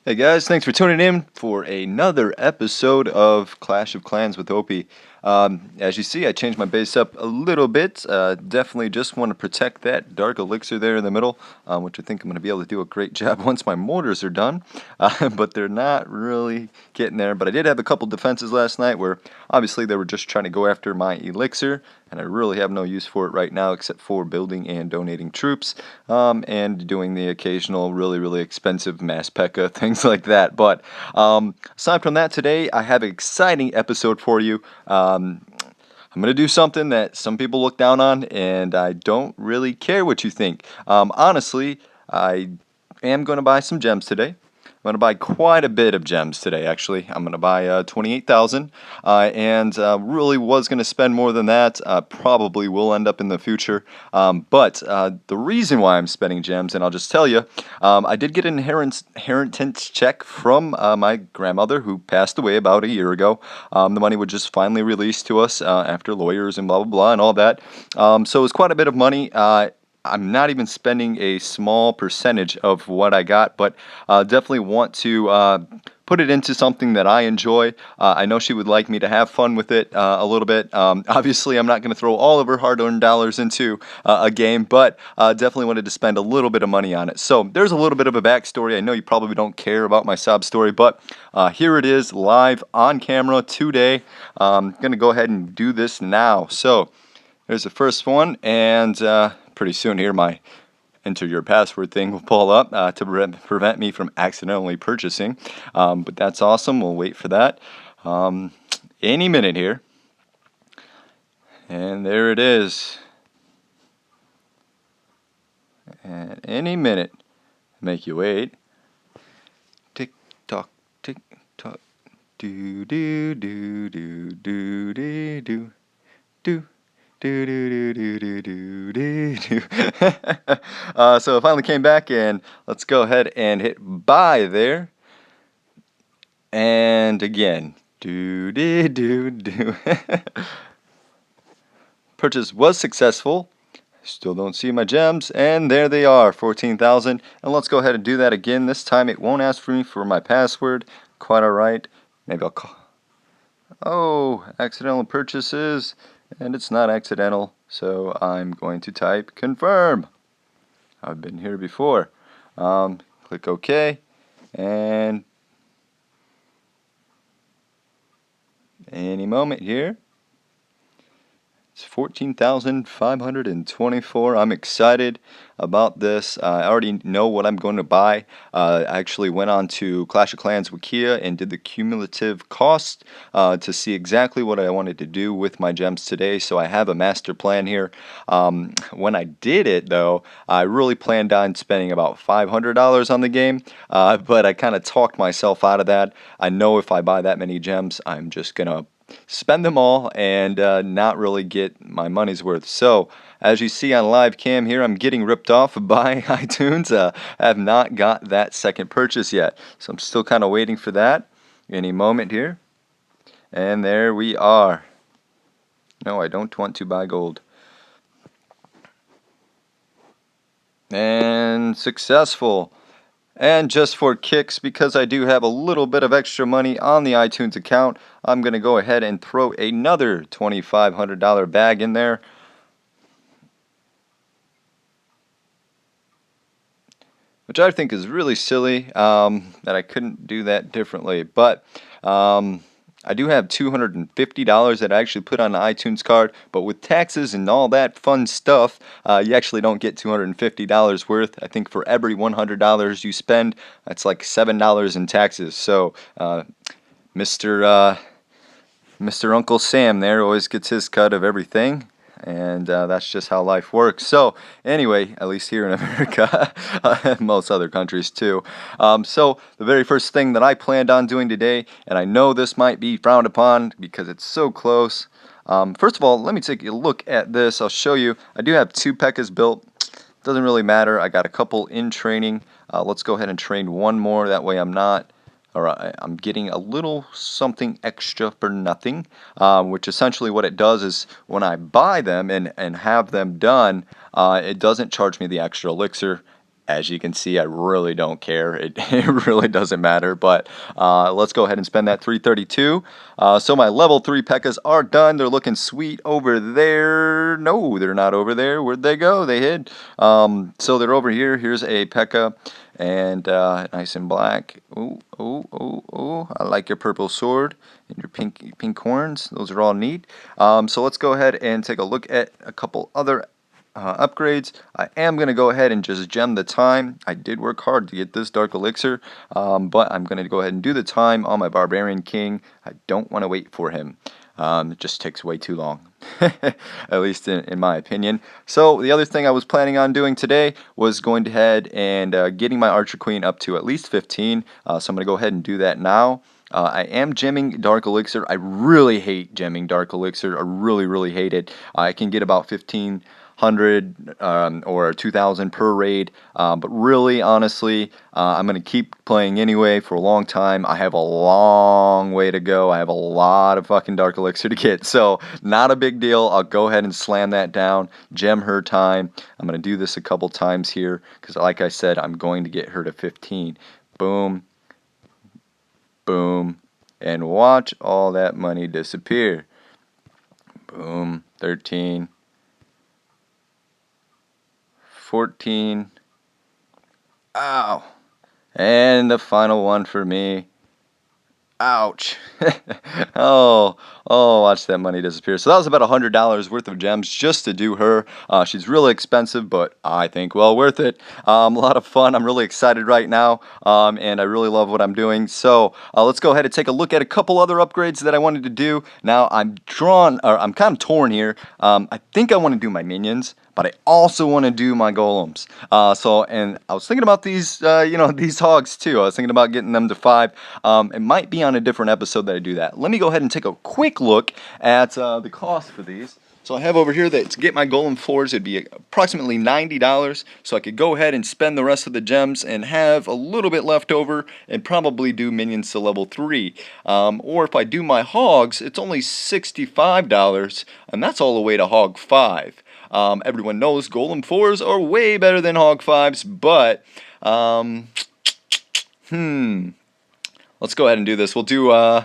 Hey guys, thanks for tuning in for another episode of Clash of Clans with Opie. As you see, I changed my base up a little bit. Definitely just want to protect that dark elixir there in the middle, which I think I'm going to be able to do a great job once my mortars are done. But they're not really getting there. But I did have a couple defenses last night where obviously they were just trying to go after my elixir, and I really have no use for it right now except for building and donating troops, and doing the occasional really expensive mass P.E.K.K.A. things like that. But aside from that, today I have an exciting episode for you. I'm going to do something that some people look down on, and I don't really care what you think. Honestly, I am going to buy some gems today. I'm going to buy quite a bit of gems today, actually. I'm going to buy 28,000, and really was going to spend more than that. Probably will end up in the future. But the reason why I'm spending gems, and I'll just tell you, I did get an inheritance check from my grandmother who passed away about a year ago. The money was just finally released to us after lawyers and blah, blah, blah, and all that. So it was quite a bit of money. I'm not even spending a small percentage of what I got, but definitely want to put it into something that I enjoy. I know she would like me to have fun with it a little bit. Obviously, I'm not going to throw all of her hard-earned dollars into a game, but definitely wanted to spend a little bit of money on it. So there's a little bit of a backstory. I know you probably don't care about my sob story, but here it is, live on camera today. I'm going to go ahead and do this now. So there's the first one, and pretty soon here my enter your password thing will pull up to prevent me from accidentally purchasing. But that's awesome. We'll wait for that any minute here. And there it is. And any minute, make you wait. Tick tock, tick tock, do do do do do do do do. Do do do do do do do. So I finally came back, and let's go ahead and hit buy there. And again, do do do do. Purchase was successful. Still don't see my gems, and there they are, 14,000. And let's go ahead and do that again. This time it won't ask for me for my password. Quite all right. Maybe I'll call. Oh, accidental purchases. And it's not accidental, so I'm going to type confirm. I've been here before. Click OK, and any moment here. It's 14,524. I'm excited about this. I already know what I'm going to buy. I actually went on to Clash of Clans Wikia and did the cumulative cost to see exactly what I wanted to do with my gems today. So I have a master plan here. When I did it, though, I really planned on spending about $500 on the game, but I kind of talked myself out of that. I know if I buy that many gems, I'm just going to spend them all and not really get my money's worth. So as you see on live cam here, I'm getting ripped off by iTunes. I have not got that second purchase yet, so I'm still kind of waiting for that any moment here. And there we are. No, I don't want to buy gold. And successful. And just for kicks, because I do have a little bit of extra money on the iTunes account, I'm going to go ahead and throw another $2,500 bag in there. Which I think is really silly that I couldn't do that differently. But I do have $250 that I actually put on the iTunes card, but with taxes and all that fun stuff, you actually don't get $250 worth. I think for every $100 you spend, that's like $7 in taxes. So Mr. Uncle Sam there always gets his cut of everything. And that's just how life works. So anyway, at least here in America, and most other countries too. So the very first thing that I planned on doing today, and I know this might be frowned upon because it's so close. First of all, let me take a look at this. I'll show you. I do have 2 P.E.K.K.As built. Doesn't really matter. I got a couple in training. Let's go ahead and train one more. That way I'm getting a little something extra for nothing, which essentially what it does is when I buy them and have them done, it doesn't charge me the extra elixir. as you can see, I really don't care. It really doesn't matter. But let's go ahead and spend that 332. So my level 3 P.E.K.K.A.s are done. They're looking sweet over there. No, they're not over there. Where'd they go? They hid. So they're over here. Here's a P.E.K.K.A. And nice and black. Ooh, ooh, ooh, ooh. I like your purple sword and your pink horns. Those are all neat. So let's go ahead and take a look at a couple other upgrades. I am going to go ahead and just gem the time. I did work hard to get this Dark Elixir, but I'm going to go ahead and do the time on my Barbarian King. I don't want to wait for him. It just takes way too long, at least in my opinion. So the other thing I was planning on doing today was going ahead and getting my Archer Queen up to at least 15. So I'm going to go ahead and do that now. I am gemming Dark Elixir. I really hate gemming Dark Elixir. I really hate it. I can get about 1,500 or 2,000 per raid, but really, honestly, I'm going to keep playing anyway for a long time. I have a long way to go. I have a lot of fucking Dark Elixir to get, so not a big deal. I'll go ahead and slam that down, gem her time. I'm going to do this a couple times here, because like I said, I'm going to get her to 15. Boom. Boom, and watch all that money disappear. Boom, 13, 14, ow, and the final one for me. Ouch. Oh, watch that money disappear. So that was about $100 worth of gems just to do her. She's really expensive, but I think well worth it. A lot of fun. I'm really excited right now, and I really love what I'm doing. So let's go ahead and take a look at a couple other upgrades that I wanted to do. Now I'm kind of torn here. I think I want to do my minions, but I also want to do my golems. And I was thinking about these, these hogs too. I was thinking about getting them to 5. It might be on a different episode that I do that. Let me go ahead and take a quick look at the cost for these. So I have over here that to get my golem 4s, it'd be approximately $90. So I could go ahead and spend the rest of the gems and have a little bit left over and probably do minions to level 3. Or if I do my hogs, it's only $65, and that's all the way to hog 5. Everyone knows Golem 4s are way better than Hog 5s, but, let's go ahead and do this. We'll do, I'm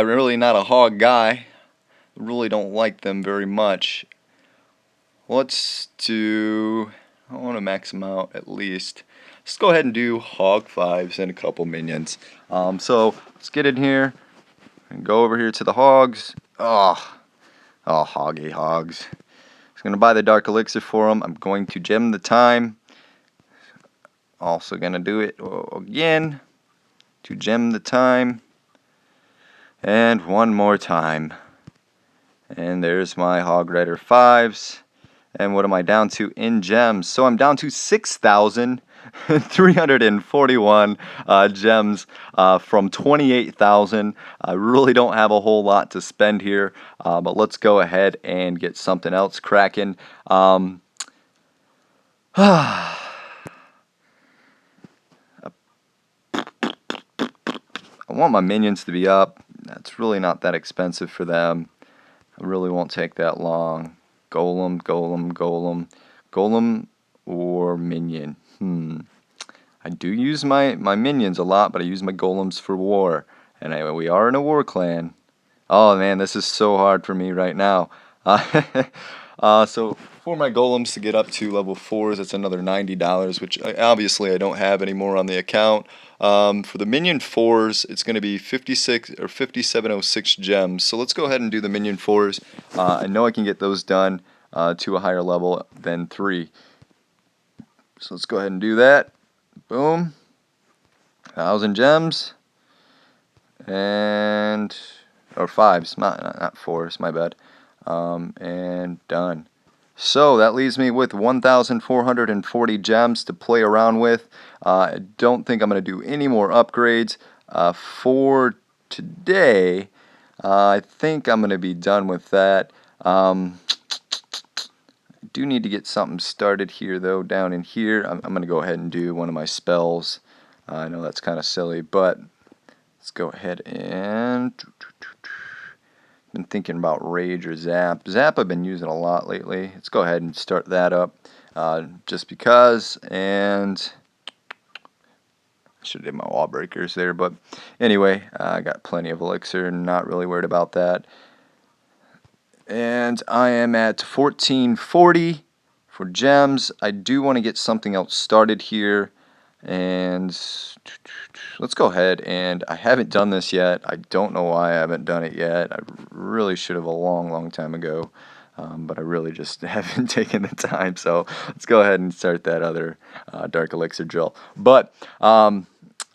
really not a Hog guy. I really don't like them very much. Let's do, I want to max them out at least. Let's go ahead and do Hog 5s and a couple minions. So, let's get in here and go over here to the Hogs. Oh, hoggy Hogs. Going to buy the Dark Elixir for them. I'm going to gem the time. Also going to do it again to gem the time. And one more time. And there's my Hog Rider 5s. And what am I down to in gems? So I'm down to 6,341 gems from 28,000. I really don't have a whole lot to spend here, but let's go ahead and get something else cracking. I want my minions to be up. That's really not that expensive for them. It really won't take that long. Golem, golem, golem. Golem or minion. I do use my minions a lot, but I use my golems for war. And we are in a war clan. Oh man, this is so hard for me right now. So for my golems to get up to level 4s, it's another $90, which obviously I don't have anymore on the account. For the minion 4s, it's going to be 56 or 5706 gems. So let's go ahead and do the minion 4s. I know I can get those done to a higher level than 3. So let's go ahead and do that. Boom. 1,000 gems. And or 5s, not 4s, my bad. And done. So that leaves me with 1,440 gems to play around with. I don't think I'm going to do any more upgrades for today. I think I'm going to be done with that. I do need to get something started here though, down in here. I'm going to go ahead and do one of my spells. I know that's kind of silly, but let's go ahead and been thinking about Rage or Zap. Zap I've been using a lot lately. Let's go ahead and start that up just because. And I should have did my wall breakers there, but anyway, I got plenty of elixir, not really worried about that. And I am at 1440 for gems. I do want to get something else started here, and let's go ahead. And I haven't done this yet. I don't know why I haven't done it yet. I really should have a long time ago, but I really just haven't taken the time. So let's go ahead and start that other dark elixir drill. But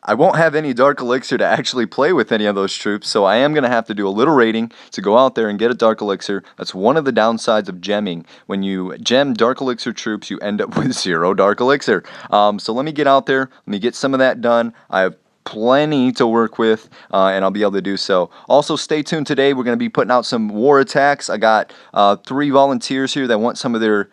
I won't have any dark elixir to actually play with any of those troops, so I am going to have to do a little raiding to go out there and get a dark elixir. That's one of the downsides of gemming. When you gem dark elixir troops, you end up with 0 dark elixir. So let me get out there, let me get some of that done. I have plenty to work with, and I'll be able to do so. Also, stay tuned today. We're going to be putting out some war attacks. I got 3 volunteers here that want some of their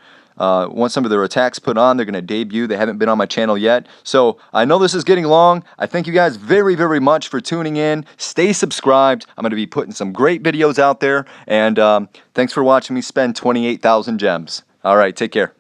attacks put on. They're going to debut. They haven't been on my channel yet. So I know this is getting long. I thank you guys very much for tuning in. Stay subscribed. I'm going to be putting some great videos out there. And thanks for watching me spend 28,000 gems. All right, take care.